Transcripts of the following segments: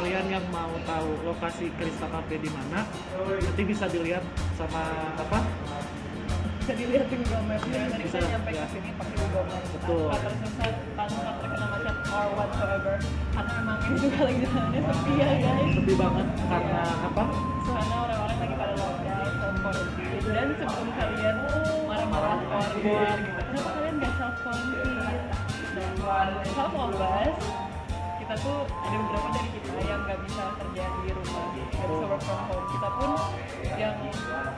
kalian yang mau tahu lokasi Krista Cafe di mana, nanti bisa dilihat sama apa? Bisa dilihat di Google Maps ya. Tadi Bisa, saya nyampe ya. ke sini pakai Google Maps. Betul. Tanpa tersesat, tanpa terkena macet or whatsoever. Karena memang ini juga lagi jalannya sepi ya guys. Sepi banget karena apa? Soalnya orang-orang lagi pada lockdown, self quarantine. Dan sebelum kalian marah-marah keluar gitu, kenapa kalian nggak self quarantine? Dan self obas, kita tuh ada beberapa dari kita yang nggak bisa kerja di rumah, nggak bisa work from home. Kita pun yang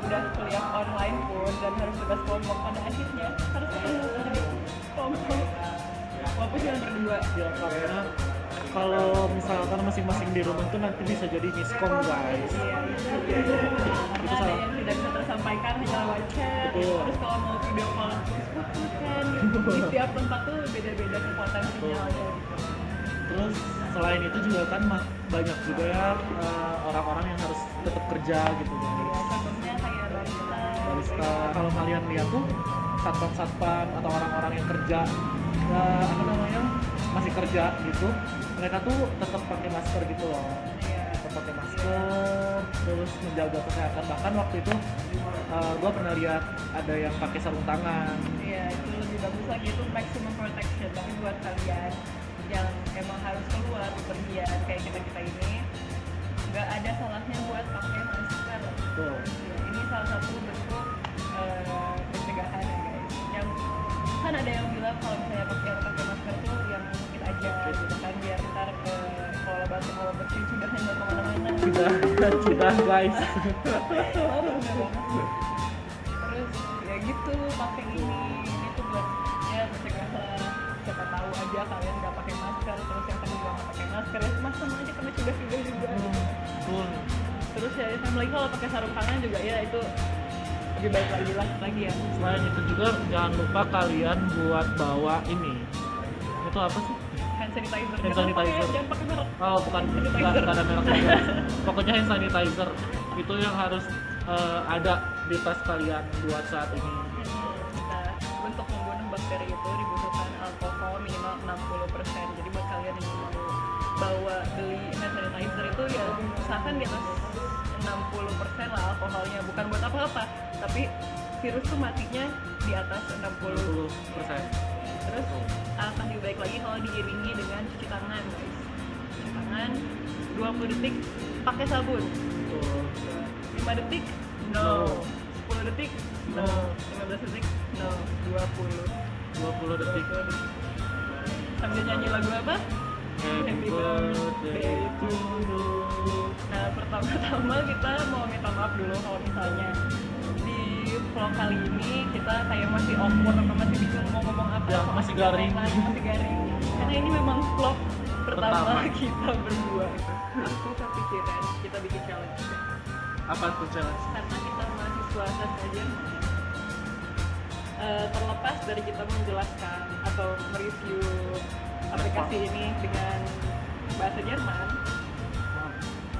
udah kuliah online pun dan harus tugas kelompok pada akhirnya harus ketemu di kelompok. Walaupun cuma berdua. Ya karena kalau misalkan masing-masing di rumah tuh nanti bisa jadi miskom guys. Iya. Karena ada yang tidak bisa tersampaikan hanya lewat chat. Betul. Terus kalau mau video call kan di setiap tempat tuh beda-beda kekuatan sinyalnya gitu. Terus selain itu juga kan banyak juga ya orang-orang yang harus tetap kerja gitu Ya, guys. contohnya kayak Barista, kalau kalian lihat tuh satpam-satpam atau orang-orang yang kerja apa namanya masih kerja gitu, mereka tuh tetap pakai masker gitu loh. Iya. Tetap pakai masker, terus menjaga kesehatan. Bahkan waktu itu gue pernah lihat ada yang pakai sarung tangan. Iya, itu lebih bagus lagi, itu maximum protection. Tapi buat kalian yang emang harus keluar bepergian kayak kita ini, nggak ada salahnya buat pakai masker. Tuh. Ya, ini salah satu bentuk pencegahan ya guys. Yang kan ada yang bilang kalau misalnya pakai masker tuh yang mungkin aja gitu kan, biar ntar kalau batu kalau bersih sudah nggak kemana-mana. Sudah guys. Oh, bener banget. Terus ya gitu pakai ini tuh buat ya pencegahan. Siapa tahu aja kalian nggak pakai masker, terus yang tadi juga nggak pakai masker ya mas sama aja karena sudah juga Betul. terus ya sama lagi kalau pakai sarung tangan juga ya itu lebih baik lagi ya. Selain itu juga jangan lupa kalian buat bawa ini. Itu apa sih? Hand sanitizer. Hand sanitizer. Jangan pakai merek. Oh bukan, nggak ada mereknya guys. Pokoknya hand sanitizer itu yang harus ada di tas kalian buat saat ini. Nah, untuk membunuh bakteri itu dibutuhkan alkohol minimal 60%. Jadi buat kalian yang mau beli hand sanitizer itu ya usahakan di atas 60% lah alkoholnya. Bukan buat apa-apa, tapi virus tuh matinya di atas 60%. 60%. Terus akan lebih baik lagi kalau diiringi dengan cuci tangan guys. Cuci tangan 20 detik pakai sabun. Tuh. 5 detik no. 10 detik no. 15 detik no. 20 detik. Sambil nyanyi lagu apa? Happy birthday to you. Nah, pertama-tama kita mau minta maaf dulu kalau misalnya di vlog kali ini kita kayak masih awkward atau masih bingung mau ngomong apa. Ya, masih garing. Masih garing. Karena ini memang vlog pertama Pertama. kita berdua. Aku kepikiran kita bikin challenge. Apa tuh challenge? Karena kita mahasiswa saja. Terlepas dari kita menjelaskan atau mereview aplikasi ini dengan bahasa Jerman,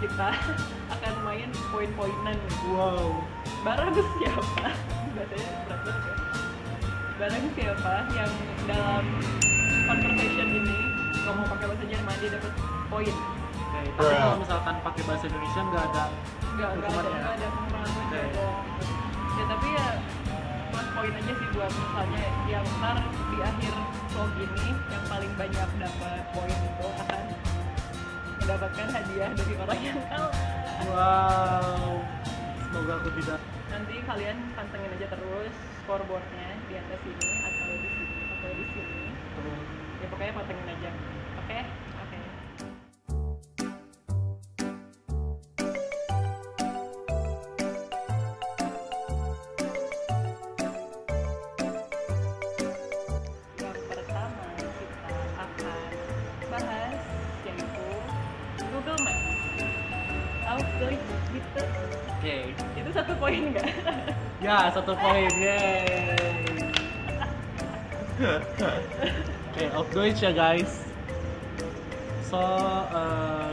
kita akan main poin-poinan. Wow. Barang siapa, bahasanya berat banget ya. Barang siapa yang dalam conversation ini nggak mau pakai bahasa Jerman, dia dapat poin. Oke, tapi kalau misalkan pakai bahasa Indonesia nggak ada Nggak hukumannya. ada pengurangan poin, nggak ada. Ya tapi ya plus poin aja sih buat misalnya yang ntar di akhir vlog ini yang paling banyak dapat poin itu akan mendapatkan hadiah dari orang yang kalah. Wow. Semoga aku tidak. Nanti kalian pantengin aja terus scoreboardnya di atas sini atau di sini atau di sini. Ya pokoknya pantengin aja. Oke? Oke. Yang pertama kita akan bahas yaitu Google Maps. Tahu gitu? Oke. Itu 1 poin nggak? Ya, 1 poin. Yeay. Okay, auf Deutsch ja guys. So,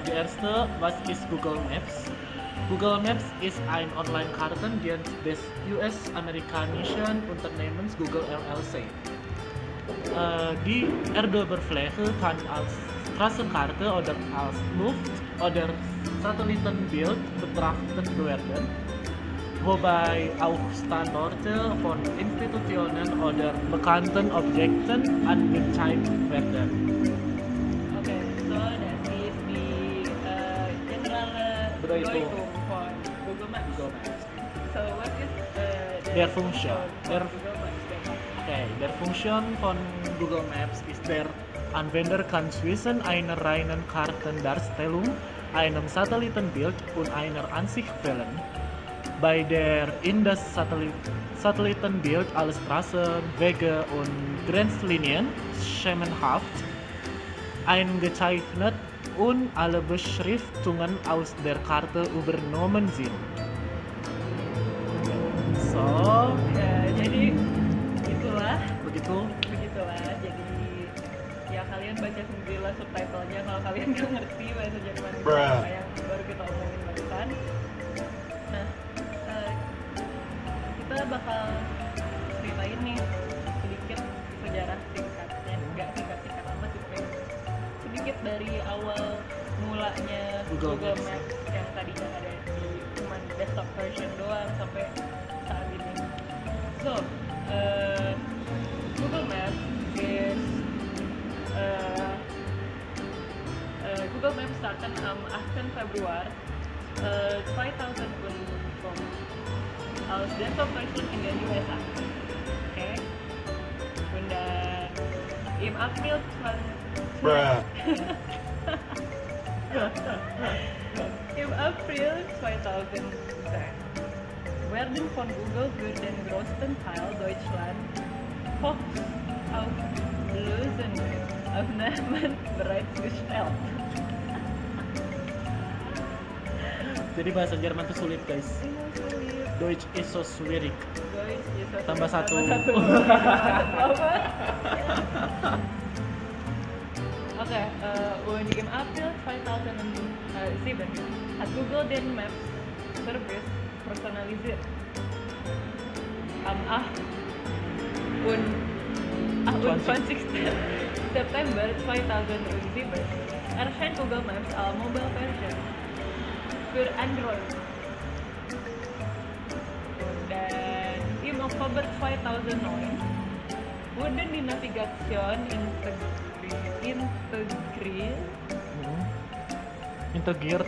die erste, was ist Google Maps? Google Maps ist ein Online-Kartendienst des US-amerikanischen Unternehmens Google LLC. Die Erdoberfläche kann als Straßenkarte oder als Luft- oder Satellitenbild betrachtet werden, wobei auch Standorte von Institutionen oder bekannten Objekten angezeigt werden. Okay, so das ist die generelle Bedeutung von Google Maps. Google Maps. So what is Der Funktion. for Google Maps then? Okay, der Funktion von Google Maps ist der Anwender kann zwischen einer reinen Kartendarstellung, einem Satellitenbild und einer Ansicht wählen. Bei der in das Satellitenbild alle Straßen, Wege und Grenzlinien schemenhaft eingezeichnet und alle Beschriftungen aus der Karte übernommen sind. So, Jadi begitulah jadi ya kalian baca sendirilah subtitlenya kalau kalian nggak ngerti bahasa Jerman itu apa yang baru kita omongin barusan. Nah, kita bakal ceritain nih sedikit sejarah singkatnya, nggak singkat amat sih, kayak sedikit dari awal mulanya Google Google Maps. Maps yang tadinya ada di cuman desktop version doang sampai saat ini. So, Google Maps is Google Maps starten am 8. Februar 2005 als Desktop-Version in der USA. Okay. Und dann im April 2010 werden von Google für den größten Teil Deutschland Fox auf Lösenaufnahmen bereitgestellt. jadi bahasa Jerman tuh sulit guys. Deutsch is so schwierig. Tambah satu. Okay, und im April 2007 hat Google den Maps Service personalisiert. Am 28. September 2007 erscheint Google Maps als Mobile Version für Android. Dan im Oktober 2009 wurden die Navigation Integriert. integriert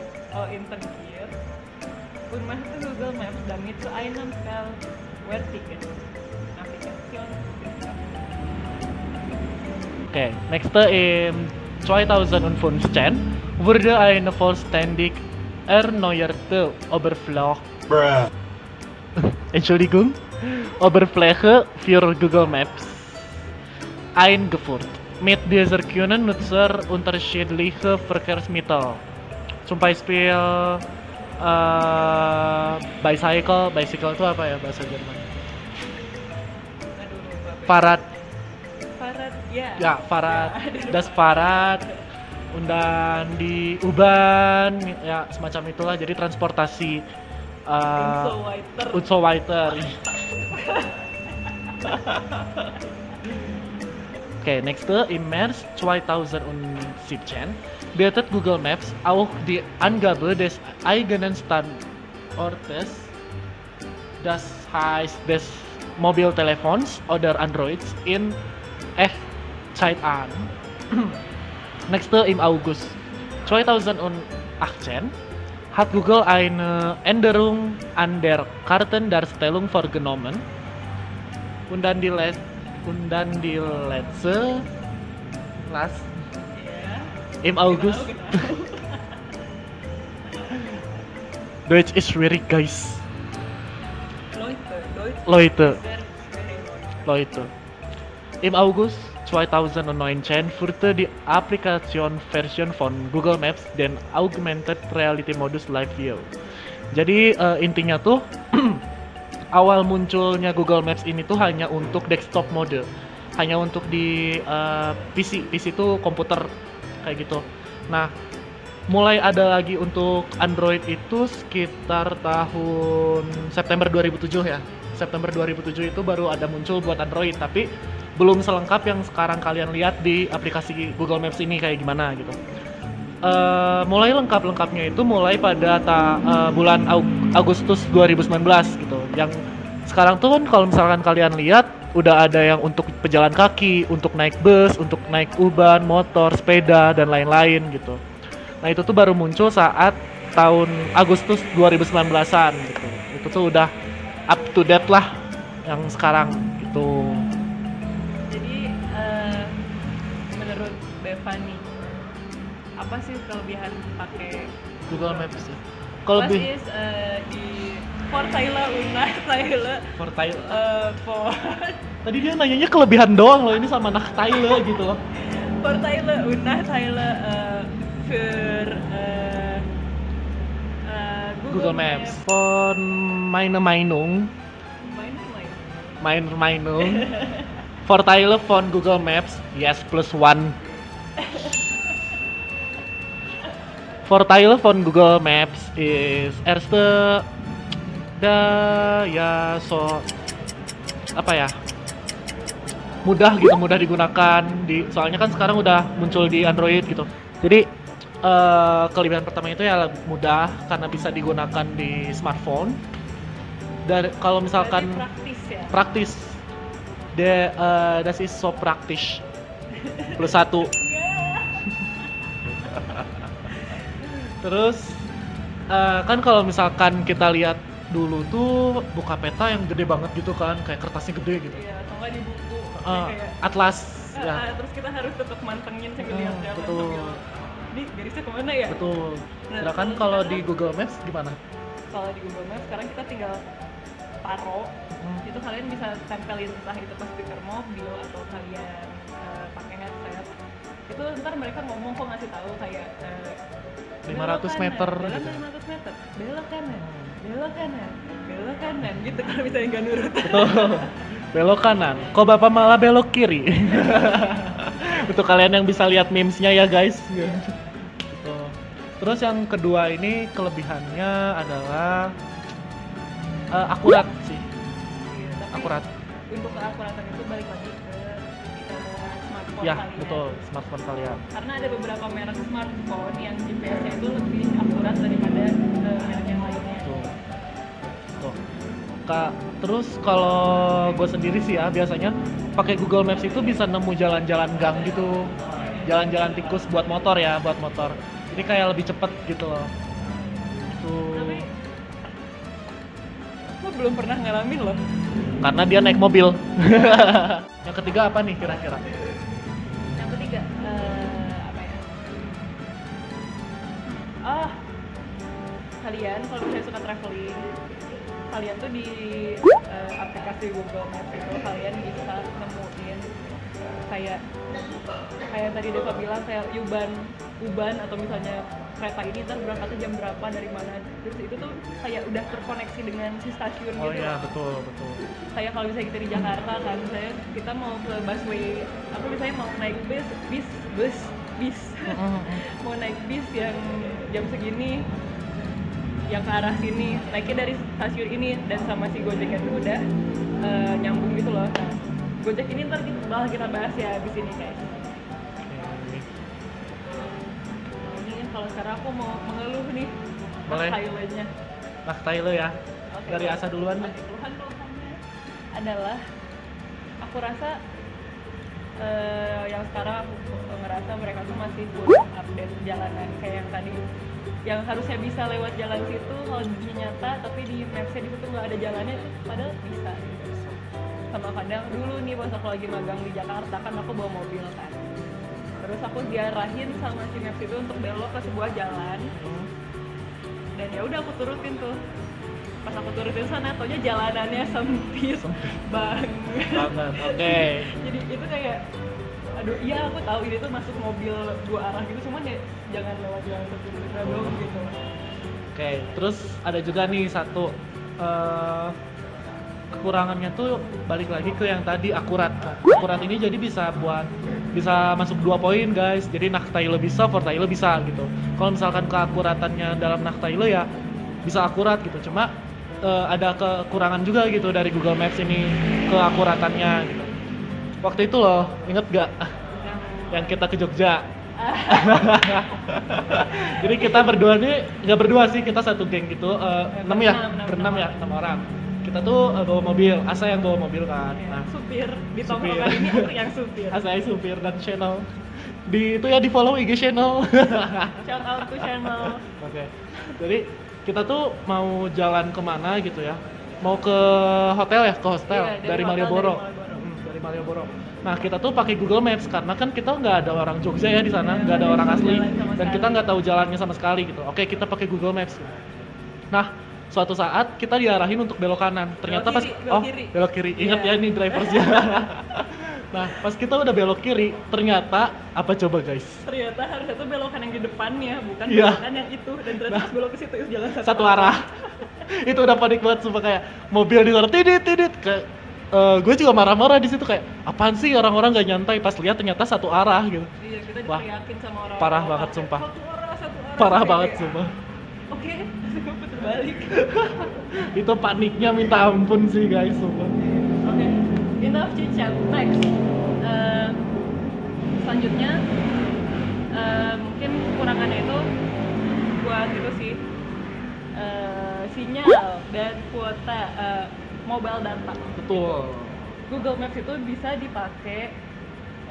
und machte Google Maps damit zu einem vollwertigen Navigation. Okay, nächste im 2015 wurde eine vollständig erneuerte Entschuldigung, Oberfläche für Google Maps eingeführt. Mit dieser können Nutzer unterschiedliche Verkehrsmittel, zum Beispiel bicycle itu apa ya bahasa Jerman? Fahrrad, Ya, Fahrrad, das Fahrrad, dan di U-Bahn, ya semacam itulah. Jadi transportasi und so weiter. Okay, nächste, im März 2017 bietet Google Maps auch die Angabe des eigenen Standortes, das heißt des Mobiltelefons oder Androids in Echtzeit an. Nächste, im August 2018 hat Google eine Änderung an der Kartendarstellung vorgenommen und dann die letzte im August. Deutsch ist schwierig, guys. Leute. Im August 2019 wurde die Applikation-Version von Google Maps dan Augmented Reality Modus Live View. Jadi intinya tuh awal munculnya Google Maps ini tuh hanya untuk desktop mode, hanya untuk di PC itu komputer kayak gitu. Nah, mulai ada lagi untuk Android itu sekitar tahun September 2007 ya. September 2007 itu baru ada muncul buat Android, tapi belum selengkap yang sekarang kalian lihat di aplikasi Google Maps ini kayak gimana gitu. Mulai lengkapnya itu mulai pada bulan Agustus 2019 gitu. Yang sekarang tuh kan kalau misalkan kalian lihat udah ada yang untuk pejalan kaki, untuk naik bus, untuk naik uban, motor, sepeda dan lain-lain gitu. Nah itu tuh baru muncul saat tahun Agustus 2019-an gitu. Itu tuh udah up to date lah yang sekarang gitu. Jadi menurut Bevani apa sih kelebihan pakai Google Maps sih? What is di for Thailand unah Thailand For Thailand. For Tadi dia nanyanya kelebihan doang loh, ini sama nak Thailand gitu loh. for Thailand unah Thailand for Google Maps. For meine Meinung, for Thailand von Google Maps, yes +1. For Thailand von Google Maps is erste ya so apa ya, mudah gitu, mudah digunakan soalnya kan sekarang udah muncul di Android gitu. Jadi kelebihan pertama itu ya mudah karena bisa digunakan di smartphone. Dan kalau misalkan praktis ya. praktis, das ist so praktisch +1. Terus kan kalau misalkan kita lihat dulu tuh buka peta yang gede banget gitu kan, kayak kertasnya gede gitu. Iya, atau nggak di buku kayak Atlas ya. terus kita harus tetap mantengin sambil lihat jalan betul. sambil ini garisnya kemana ya. Betul. Nah, Sedangkan kalau di Google Maps gimana? Kalau di Google Maps sekarang kita tinggal taruh, itu kalian bisa tempelin entah itu pas speaker mobil atau kalian pakai headset. Itu ntar mereka ngomong kok ngasih tahu kayak 500 meter jalan gitu. 500 meter, belok kanan, belok kanan, belok kanan gitu kalau misalnya nggak nurut. Betul. Belok kanan. Kok Bapak malah belok kiri? Untuk kalian yang bisa lihat memes-nya ya guys. Gitu. Terus yang kedua ini kelebihannya adalah akurat sih. Iya, tapi Akurat. untuk keakuratan itu balik lagi ke smartphone Ya, kalian. betul, smartphone kalian. Karena ada beberapa merek smartphone yang GPS-nya itu lebih akurat daripada merek yang lainnya. Tuh. Tuh. Terus kalau gue sendiri sih ya biasanya pakai Google Maps itu bisa nemu jalan-jalan gang gitu, jalan-jalan tikus buat motor ya, buat motor. Jadi kayak lebih cepet gitu loh. Tuh. Tapi gue belum pernah ngalamin loh. Karena dia naik mobil. Yang ketiga apa nih kira-kira? Yang ketiga apa ya? Kalian kalau misalnya suka traveling, kalian tuh di aplikasi Google Maps itu kalian bisa nemuin kayak tadi Deva bilang kayak uban atau misalnya kereta ini ntar berangkatnya jam berapa dari mana, terus itu tuh kayak udah terkoneksi dengan si stasiun Oh gitu. iya, betul. Kayak kalau misalnya kita di Jakarta kan, misalnya kita mau ke busway, apa misalnya mau naik bis mau naik bis yang jam segini yang ke arah sini, naiknya dari stasiun ini, dan sama si Gojek itu udah nyambung gitu loh. Nah, Gojek ini ntar kita bahas ya abis ini guys. Ini kalau sekarang aku mau mengeluh nih. Boleh. Thailandnya. Nah, Thailand ya. Oke. Dari Asa duluan nih. Keluhannya adalah aku rasa yang sekarang aku ngerasa mereka tuh masih kurang update jalanan kayak yang tadi, yang harusnya bisa lewat jalan situ kalau di nyata, tapi di mapsnya di situ nggak ada jalannya, padahal bisa gitu. Sama kadang dulu nih pas aku lagi magang di Jakarta kan aku bawa mobil kan, terus aku diarahin sama si maps itu untuk belok ke sebuah jalan, dan ya udah aku turutin tuh. Pas aku turutin sana, taunya jalanannya sempit banget. Oke. Jadi itu kayak, aduh iya aku tahu ini tuh masuk mobil dua arah gitu, cuman ya jangan lewat jalan sempit dong gitu. Oke, terus ada juga nih satu kekurangannya tuh balik lagi ke yang tadi akurat. Akurat ini jadi bisa masuk 2 poin guys. Jadi Naktaile bisa, Fortaile bisa gitu. Kalau misalkan keakuratannya dalam Naktaile ya bisa akurat gitu. Cuma ada kekurangan juga gitu dari Google Maps ini keakuratannya gitu. Waktu itu loh, inget gak? Yang kita ke Jogja. Jadi kita berdua nih, nggak berdua sih, kita satu geng gitu, 6 ya, berenam ya, 6 orang. Kita tuh bawa mobil, Asa yang bawa mobil kan. Nah, supir di supir. tongkrongan ini aku yang supir. Asa yang supir dan channel. Di itu ya, di follow IG channel. Shout out to channel. Oke. Jadi kita tuh mau jalan kemana gitu ya? Mau ke hotel ya, ke hostel Iya, dari hotel, Malioboro. dari Malioboro. Dari Malioboro. Nah, kita tuh pakai Google Maps karena kan kita nggak ada orang Jogja ya di sana, Iya, nggak ada orang asli, jalan sama dan kita sekali. nggak tahu jalannya sama sekali gitu. Oke, kita pakai Google Maps. Nah, suatu saat kita diarahin untuk belok kanan. Ternyata Belok kiri, belok kiri. belok kiri. Ingat Iya. ya, ini drivernya. Nah, pas kita udah belok kiri, ternyata apa coba guys? Ternyata harusnya tuh belokan yang di depannya, bukan Iya. belokan yang itu. Dan ternyata Nah. pas belok ke situ jalan Satu arah. Itu udah panik banget, sumpah, kayak mobil di luar tidit kayak gue juga marah-marah di situ, kayak apaan sih orang-orang gak nyantai, pas lihat ternyata satu arah gitu. Iya, kita Wah, diteriakin sama orang. parah banget, sumpah. Satu arah. Parah Kayak, banget sumpah. Oke, terus gue puter balik. Itu paniknya minta ampun sih guys, sumpah. Oke, enough chit chat. Next, selanjutnya mungkin kekurangannya itu buat itu sih, sinyal dan kuota mobile data. Betul. Google Maps itu bisa dipakai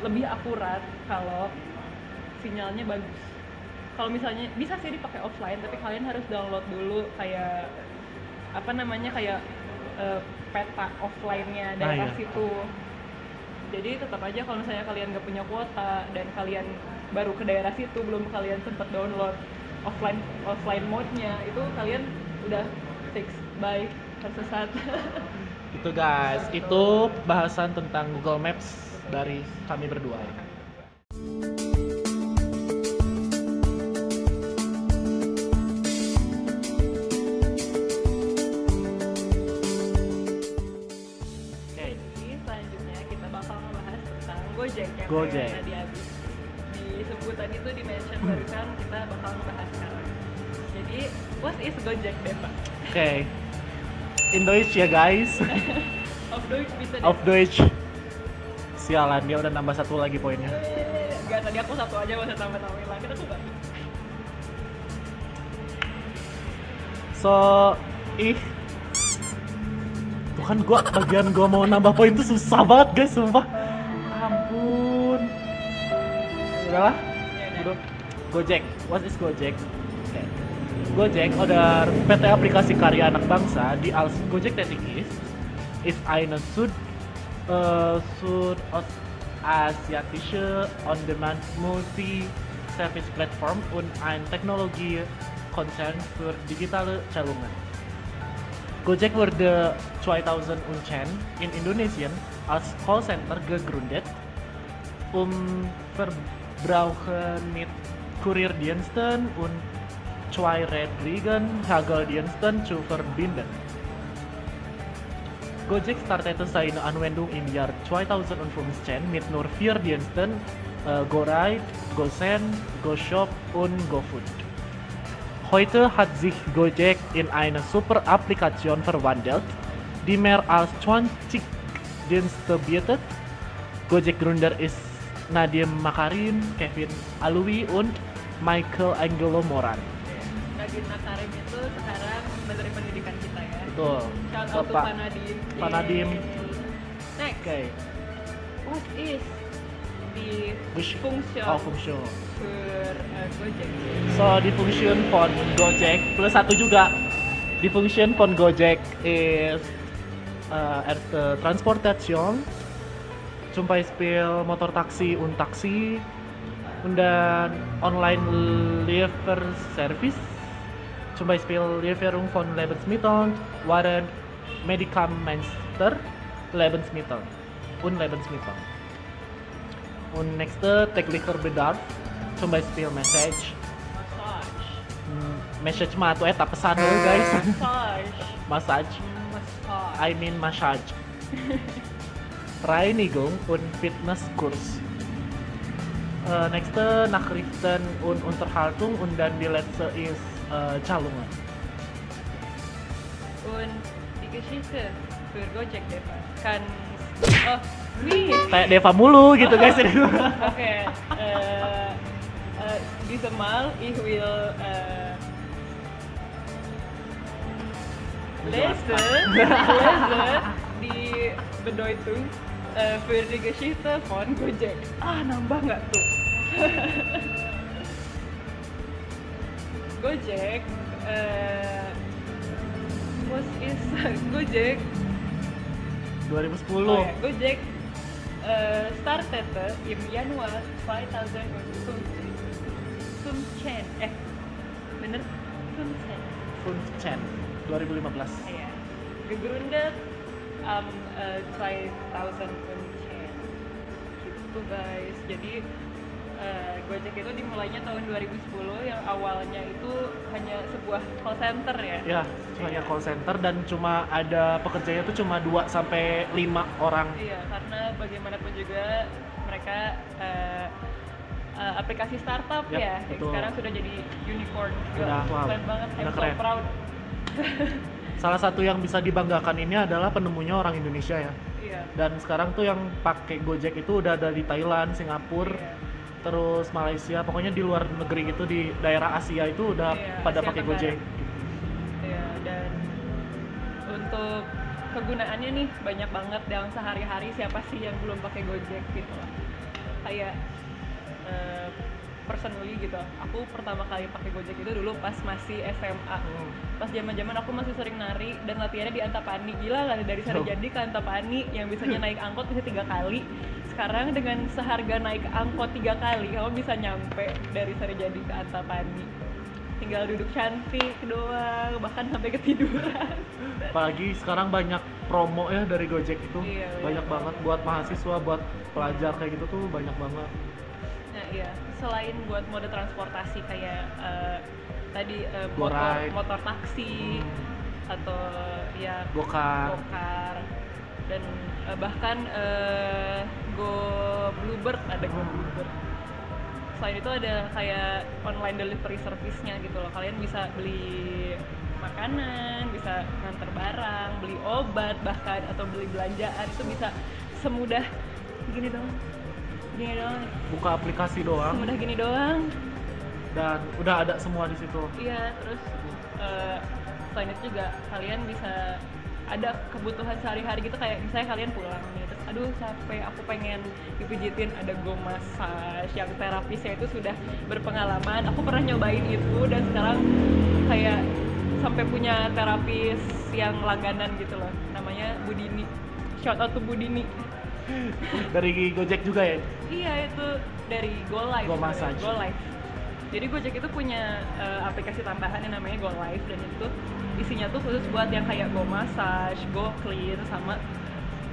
lebih akurat kalau sinyalnya bagus. Kalau misalnya bisa sih dipakai offline, tapi kalian harus download dulu kayak apa namanya, kayak peta offline-nya daerah iya. situ. Jadi tetap aja kalau misalnya kalian nggak punya kuota dan kalian baru ke daerah situ, belum kalian sempat download offline mode-nya, itu kalian udah fix, bye, tersesat. Itu guys, itu bahasan tentang Google Maps dari kami berdua. Oke, Jadi selanjutnya kita bakal ngebahas tentang Gojek yang Gojek. kayak tadi habis disebutan itu di mention barusan, kita bakal ngebahas sekarang. Jadi what is Gojek deh Pak? oke. In Deutsch ya guys. Of Deutsch bisa deh. Auf Deutsch. Sialan, dia udah nambah satu lagi poinnya. Enggak, tadi aku satu aja, masa tambah-tambahin lagi, kita tuh banyak. So, tuh kan bagian gua mau nambah poin tuh susah banget guys, sumpah. Ampun. Udahlah. Ya udah. Udah. Gojek. What is Gojek? Oke. Gojek oder PT Aplikasi Karya Anak Bangsa die als Gojek tätig ist eine südostasiatische On-Demand Multi-Service-Plattform und ein Technologiekonzern für digitale Zahlungen. Gojek wurde 2010 in Indonesien als Callcenter gegründet, Verbraucher mit Kurierdiensten und Zweirädrigen Hageldiensten zu verbinden. Gojek startete seine Anwendung im Jahr 2015 mit nur 4 Diensten, GoRide, GoSend, GoShop und GoFood. Heute hat sich Gojek in eine super Applikation verwandelt, die mehr als 20 Dienste bietet. Gojek-Gründer ist Nadiem Makarim, Kevin Alwi, und Michael Angelo Moran. Nadiem Makarim itu sekarang menteri pendidikan kita ya. Betul. Shout out to Pak Pak Nadiem. Pak Nadiem. Next, Oke. what is the function Function. für Gojek? So, die Function von Gojek plus satu juga. Die Function von Gojek ist erste Transportation, zum Beispiel Motortaxi und Taxi, und dann Online-Lieferservice, zum Beispiel Lieferung von Lebensmitteln, Waren, Medikamenten, Lebensmittel und Lebensmittel. Und nächste täglicher Bedarf, zum Beispiel Message. Message mah tuh eta pesan dulu guys. Massage. Massage. I mean massage. Reinigung und Fitnesskurs. Nächste Nachrichten und Unterhaltung, und dann die letzte ist Zahlungen. Und die Geschichte für Gojek, Deva, kann Oh, nih. Kayak Deva mulu gitu guys. Oke. Diese Mal ich will lesen die Bedeutung für die Geschichte von Gojek. Nambah nggak tuh? Gojek, was is Gojek? 2010. Ja, Gojek started im Januar 2015. Bener? 15. Funchen 2015. Ja. Gegründet am 2015. Gitu guys. Jadi Gojek itu dimulainya tahun 2010 yang awalnya itu hanya sebuah call center ya. Ya, hanya call center dan cuma ada pekerjanya itu cuma 2 sampai 5 orang. Iya, karena bagaimanapun juga mereka aplikasi startup Yap, ya, yang betul. sekarang sudah jadi unicorn. Udah, wow, Keren banget, udah I'm so keren. proud. Salah satu yang bisa dibanggakan ini adalah penemunya orang Indonesia ya. Iya. Dan sekarang tuh yang pakai Gojek itu udah ada di Thailand, Singapura, Iya. terus Malaysia, pokoknya di luar negeri gitu, di daerah Asia itu udah Iya, pada Asia pakai Tenggara. Gojek. Ya, dan untuk kegunaannya nih banyak banget dalam sehari-hari. Siapa sih yang belum pakai Gojek gitu loh. Kayak personally gitu, aku pertama kali pakai Gojek itu dulu pas masih SMA. Pas zaman-zaman aku masih sering nari dan latihannya di Antapani. Gila lah, dari Sarijadi ke Antapani yang bisanya naik angkot bisa 3 kali. Sekarang dengan seharga naik angkot 3 kali kamu bisa nyampe dari Sarijadi ke Antapani. Tinggal duduk cantik doang, bahkan sampai ketiduran. Apalagi sekarang banyak promo ya dari Gojek itu. Iya, banyak iya. banget buat mahasiswa, buat pelajar kayak gitu tuh banyak banget. Nah iya, selain buat mode transportasi kayak tadi GoRide. motor taksi atau ya Gokar. Gokar dan bahkan Go Bluebird, ada Go Bluebird. Selain itu ada kayak online delivery service-nya gitu loh. Kalian bisa beli makanan, bisa nganter barang, beli obat bahkan, atau beli belanjaan. Itu bisa semudah gini doang. Gini doang. Buka aplikasi doang Semudah gini doang. dan udah ada semua di situ. Iya, terus selain itu juga kalian bisa ada kebutuhan sehari-hari gitu, kayak misalnya kalian pulang nih, terus aduh capek, aku pengen dipijitin, ada Go Massage yang terapisnya itu sudah berpengalaman. Aku pernah nyobain itu dan sekarang kayak sampai punya terapis yang langganan gitu loh, namanya Budini. Shout out to Budini. Dari Gojek juga ya. Iya, itu dari Go Live. Go Massage. Go Live. Jadi Gojek itu punya aplikasi tambahan yang namanya Go Live, dan itu isinya tuh khusus buat yang kayak Go Massage, Go Clean, sama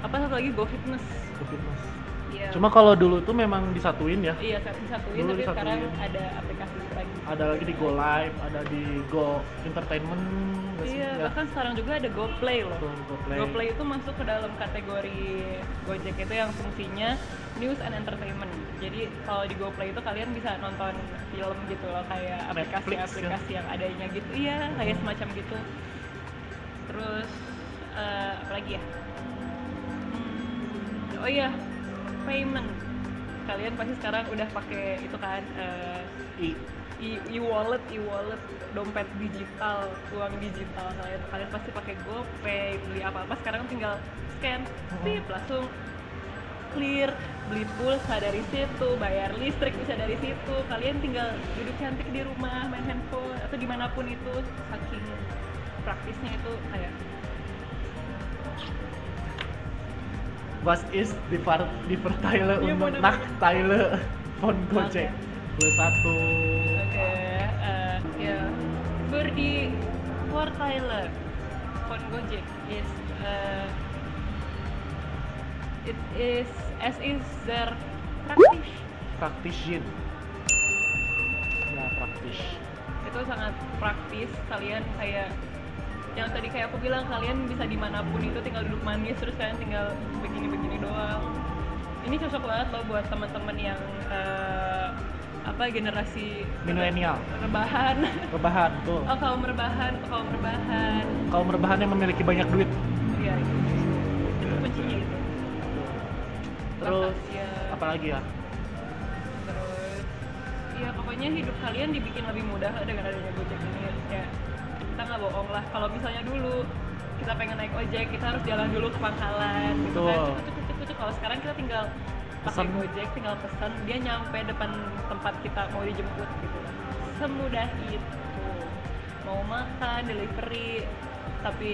apa satu lagi, Go Fitness. Ke fitness. Iya. Cuma kalau dulu tuh memang disatuin ya. Iya, disatuin, Dulu tapi sekarang disatuin. ada aplikasi lagi. Ada lagi di Go Live, ada di Go Entertainment nggak sih? Iya, Ya. bahkan sekarang juga ada Go Play loh. Betul, Go Play. Go Play itu masuk ke dalam kategori Gojek itu yang fungsinya news and entertainment. Jadi kalau di Go Play itu kalian bisa nonton film gitu loh, kayak Netflix, aplikasi-aplikasi yang adanya gitu. Iya, kayak semacam gitu. Terus apa lagi ya? Oh iya, payment. Kalian pasti sekarang udah pakai itu kan, e-wallet, dompet digital, uang digital. Kalian pasti pakai GoPay, beli apa-apa sekarang tinggal scan, tip, langsung clear, beli pulsa dari situ, bayar listrik bisa dari situ. Kalian tinggal duduk cantik di rumah, main handphone atau dimanapun itu. Saking praktisnya itu kayak Was ist die Vorteile Iya, untuk bener-bener. Nachteile von Gojek? Plus 1. oke, ya, für die Vorteile von Gojek is it is as is sehr praktisch. Praktischen. Ya, praktis. Itu sangat praktis. Kalian kayak yang tadi kayak aku bilang, kalian bisa dimanapun itu, tinggal duduk manis terus kalian tinggal begini-begini doang. Ini cocok banget loh buat teman-teman yang generasi Milenial. rebahan. Rebahan, tuh. Oh, kaum rebahan. Kaum rebahan yang memiliki banyak duit. Iya, itu kuncinya itu. Terus ya, apalagi ya? terus ya pokoknya hidup kalian dibikin lebih mudah lah dengan adanya Gojek ini ya. Kita nggak bohong lah, kalau misalnya dulu kita pengen naik ojek kita harus jalan dulu ke pangkalan gitu kan, Betul. cuk. Kalau sekarang kita tinggal pakai Pesan. Gojek, tinggal pesan, dia nyampe depan tempat kita mau dijemput gitu. Semudah itu. Mau makan delivery, tapi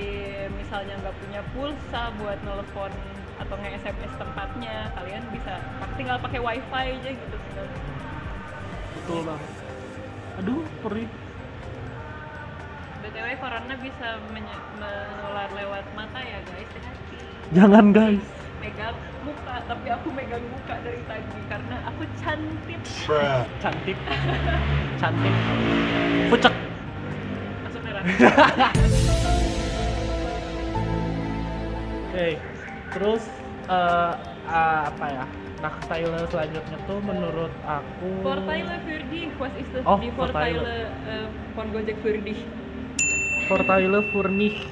misalnya nggak punya pulsa buat nelfon atau nge-SMS tempatnya, kalian bisa tinggal pakai wifi aja gitu. Betul banget. Aduh, perih. BTW corona bisa menular lewat mata ya guys, hati-hati. Jangan guys. Megang muka, tapi aku megang muka dari tadi karena aku cantik. Cantik. Cantik. Pucek. Langsung merah. Oke. Terus apa ya? Nah, Tyler selanjutnya tuh menurut aku Vorteile für dich, was ist das? Oh, Die Vorteile. Vorteile von Gojek für dich. Vorteile für mich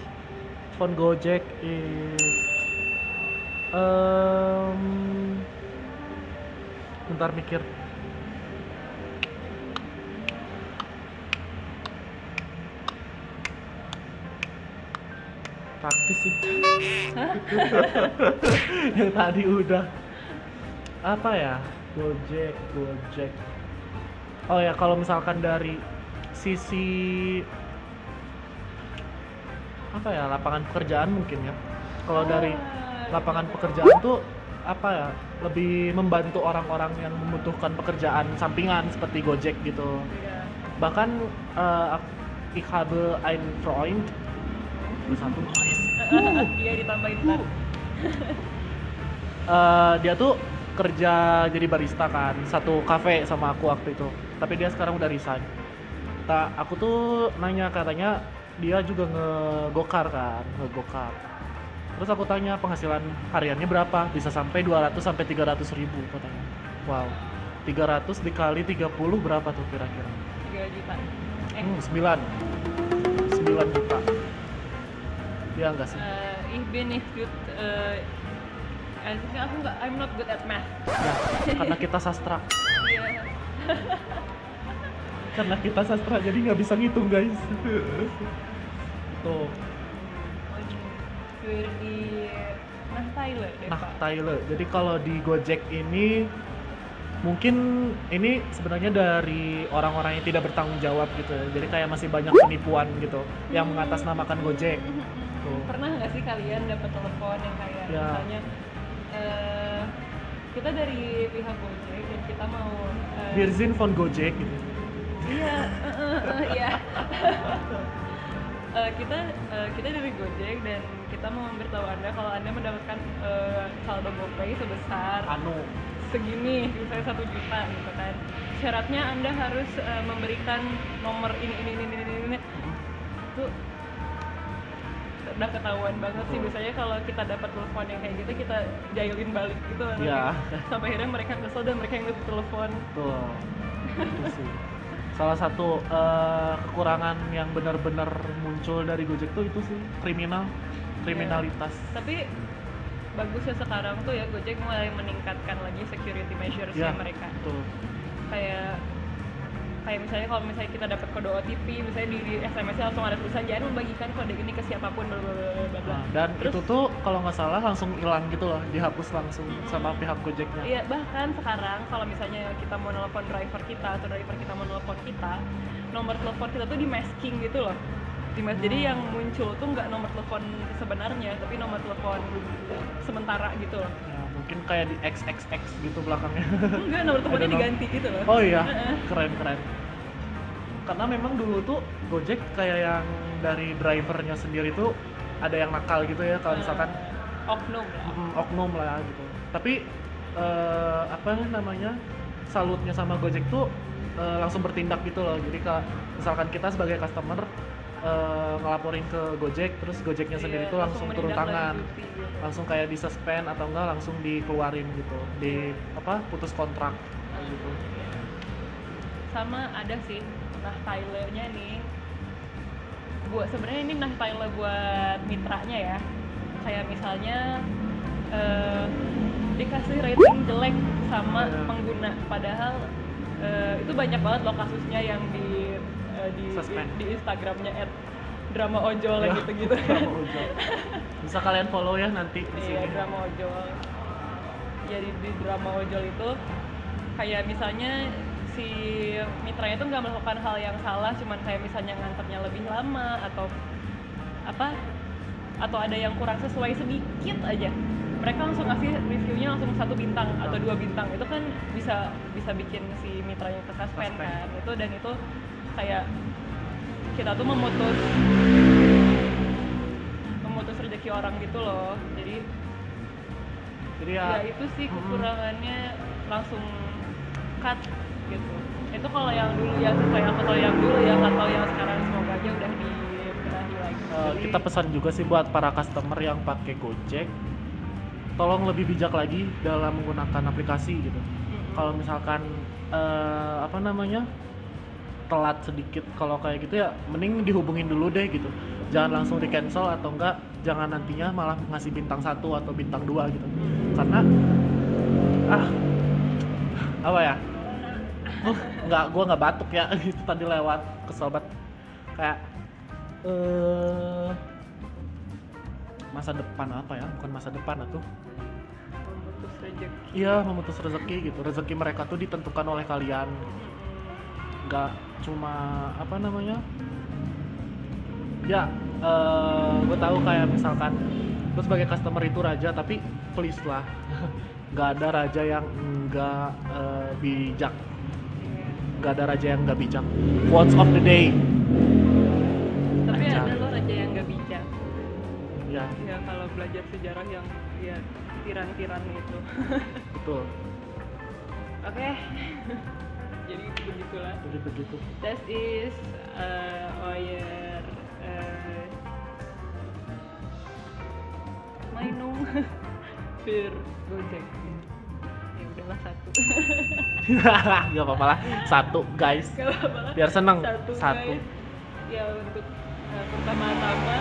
von Gojek is bentar mikir. Praktis sih. Yang tadi udah apa ya? Gojek. Oh ya, kalau misalkan dari sisi apa ya, lapangan pekerjaan mungkin ya. Kalau dari lapangan pekerjaan tuh apa ya, lebih membantu orang-orang yang membutuhkan pekerjaan sampingan seperti Gojek gitu. Ya. Bahkan ich habe ein Freund satu Iya ditambahin ntar. dia tuh kerja jadi barista kan, satu kafe sama aku waktu itu. Tapi dia sekarang udah resign. Aku tuh nanya, katanya dia juga ngegokar. Terus aku tanya penghasilan hariannya berapa, bisa sampai 200 sampai 300 ribu katanya. Wow, 300 dikali 30 berapa tuh kira-kira? 3 juta. 9 juta. Iya enggak sih? Ich bin nicht good. Aku nggak, I'm not good at math. Ya, karena kita sastra. Iya. Karena kita sastra jadi nggak bisa ngitung guys. Tuh. Für die Nachteile deh Nah, Pak. Tyler. Jadi kalau di Gojek ini mungkin ini sebenarnya dari orang-orang yang tidak bertanggung jawab gitu ya. Jadi kayak masih banyak penipuan gitu yang mengatasnamakan Gojek. Tuh. Pernah nggak sih kalian dapat telepon yang kayak Ya. misalnya kita dari pihak Gojek dan kita mau Wir sind von Gojek gitu. iya iya kita dari Gojek dan kita mau memberitahu Anda kalau Anda mendapatkan saldo GoPay sebesar segini, misalnya 1 juta gitu kan. Syaratnya Anda harus memberikan nomor ini. Itu udah ketahuan banget sih. Biasanya kalau kita dapat telepon yang kayak gitu kita jailin balik gitu. Iya. Sampai akhirnya mereka kesel dan mereka yang nutup telepon. Tuh. Itu sih. Salah satu kekurangan yang benar-benar muncul dari Gojek tuh itu sih kriminalitas. Tapi bagusnya sekarang tuh ya Gojek mulai meningkatkan lagi security measures Ya, mereka. betul. Kayak misalnya kalau misalnya kita dapat kode OTP, misalnya di SMS-nya langsung ada tulisan jangan membagikan kode ini ke siapapun bla bla bla bla bla. Nah, dan Terus, itu tuh kalau nggak salah langsung hilang gitu loh, dihapus langsung sama pihak Gojeknya. iya, bahkan sekarang kalau misalnya kita mau nelpon driver kita atau driver kita mau nelpon kita, nomor telepon kita tuh di masking gitu loh. Jadi yang muncul tuh nggak nomor telepon sebenarnya, tapi nomor telepon sementara gitu loh. Ya, mungkin kayak di XXX gitu belakangnya. Enggak, nomor teleponnya I don't know. diganti gitu loh. Oh iya, keren. Karena memang dulu tuh Gojek kayak yang dari drivernya sendiri tuh ada yang nakal gitu ya, kalau misalkan Oknum lah. oknum lah gitu. Tapi apa namanya, salutnya sama Gojek tuh langsung bertindak gitu loh. Jadi misalkan kita sebagai customer ngelaporin ke Gojek, terus Gojeknya sendiri tuh langsung turun tangan, langsung kayak disuspend atau enggak langsung dikeluarin gitu, putus kontrak gitu. Sama ada sih Tyler-nya nih, sebenarnya ini Tyler buat mitranya ya. Kayak misalnya dikasih rating jelek sama Iya. pengguna, padahal itu banyak banget loh kasusnya yang Suspend. di Instagramnya @drama ojol Ya, gitu-gitu kan. drama ojol. Bisa kalian follow ya nanti di Iya, sini. drama ojol. Jadi di drama ojol itu kayak misalnya si mitranya tuh nggak melakukan hal yang salah, cuman kayak misalnya nganternya lebih lama atau apa, atau ada yang kurang sesuai sedikit aja, mereka langsung ngasih reviewnya langsung 1 bintang atau 2 bintang. Itu kan bisa bikin si mitranya ke suspend kan. Itu dan itu kayak kita tuh memutus rezeki orang gitu loh. Jadi ya itu sih kekurangannya, langsung cut gitu. Itu kalau yang dulu ya, kayak aku tahu yang dulu ya, nggak tahu yang sekarang, semoga aja udah dibenahi lagi. Jadi, Kita pesan juga sih buat para customer yang pakai Gojek, tolong lebih bijak lagi dalam menggunakan aplikasi gitu. Kalau misalkan telat sedikit, kalau kayak gitu ya mending dihubungin dulu deh gitu, jangan langsung di cancel, atau enggak jangan nantinya malah ngasih bintang 1 atau bintang 2 gitu, karena gua nggak batuk ya gitu, tadi lewat kesel banget, kayak masa depan bukan masa depan tuh, memutus rezeki. iya, memutus rezeki gitu. Rezeki mereka tuh ditentukan oleh kalian, nggak cuma gue tahu kayak misalkan gue sebagai customer itu raja, tapi please lah nggak ada raja yang nggak bijak, nggak ada raja yang nggak bijak. Quotes of the day. Tapi Raja. ada loh raja yang nggak bijak. Ya, Ya kalau belajar sejarah yang ya tiran-tiran itu. betul. Oke. Jadi begitulah. Jadi begitu. That is our Mainung bir Gojek. Ya udahlah 1. Gak apa-apa lah, 1 guys, Gak apa-apa lah. biar seneng. 1. Guys. Ya untuk pertama-tama,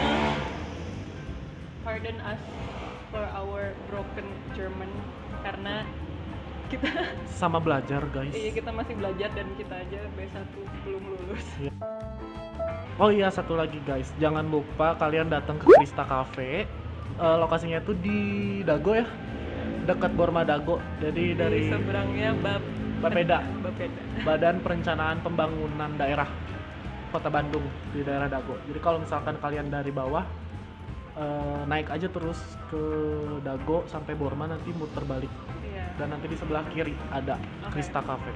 pardon us for our broken German, karena kita Sama belajar guys. kita masih belajar dan kita aja B1 belum lulus. Oh iya, satu lagi guys, jangan lupa kalian datang ke Krista Cafe. Lokasinya tuh di Dago ya, dekat Borma Dago. Jadi dari Di seberangnya Bapeda, Bapeda. Badan Perencanaan Pembangunan Daerah Kota Bandung, di daerah Dago. Jadi kalau misalkan kalian dari bawah naik aja terus ke Dago sampai Borma, nanti muter balik, Iya. dan nanti di sebelah kiri ada Oke. Krista Cafe.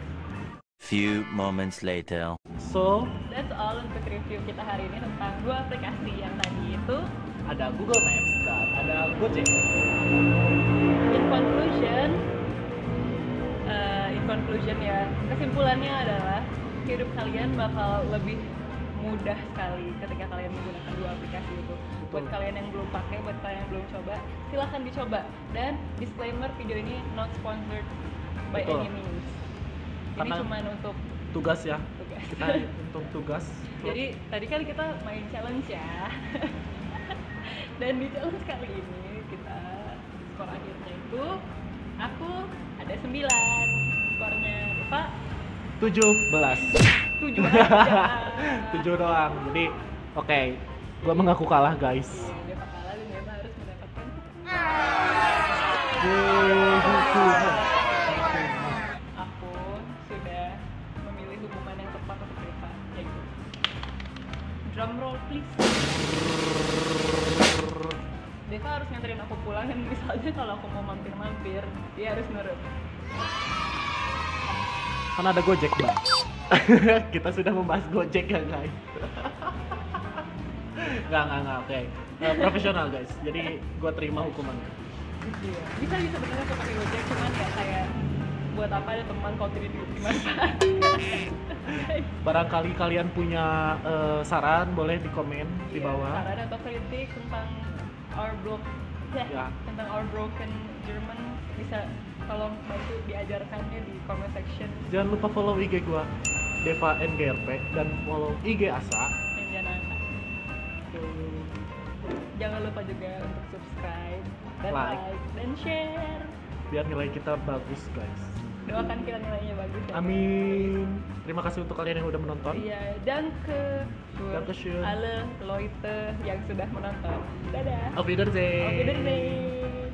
Few moments later. So, That's all untuk review kita hari ini tentang 2 aplikasi yang tadi itu. ada Google Maps dan ada Gojek. In conclusion ya, kesimpulannya adalah hidup kalian bakal lebih mudah sekali ketika kalian menggunakan 2 aplikasi itu. Buat kalian yang belum pakai, buat kalian yang belum coba, silahkan dicoba. Dan disclaimer, video ini not sponsored by Betul. any means. Ini Karena cuma untuk Tugas ya, tugas. kita untuk tugas. Jadi tadi kan kita main challenge ya. Dan di challenge kali ini kita skor akhirnya itu aku ada 9 skornya, Pak 17. 7 aja. 7 doang. Jadi oke, gua mengaku kalah guys. Iya, Deva kalah dan Deva harus mendapatkan aku sudah memilih hukuman yang tepat untuk Deva, yaitu drum roll please. Deva harus nganterin aku pulang, dan misalnya kalau aku mau mampir-mampir, dia harus nurut. Kan ada Gojek, Mbak. Kita sudah membahas Gojek ya guys. Nggak, oke. Profesional guys, jadi gua terima hukumannya. Iya. Bisa sebenarnya aku pakai Gojek, cuman kayak buat apa ada teman kalau tidak dimanfaatkan. Barangkali kalian punya saran, boleh di komen di Iya, bawah. saran atau kritik tentang Ya. tentang our broken German, bisa tolong bantu diajarkannya di comment section. Jangan lupa follow IG gua, Deva NGRP, dan follow IG Asa. Dan jangan Jangan lupa juga untuk subscribe dan Like. like dan share. biar nilai kita bagus guys. Doakan kita nilainya bagus ya. Amin. Terima kasih untuk kalian yang udah menonton. Iya, danke Dankeschön. alle Leute yang sudah menonton. Dadah. Auf Wiedersehen. Auf Wiedersehen.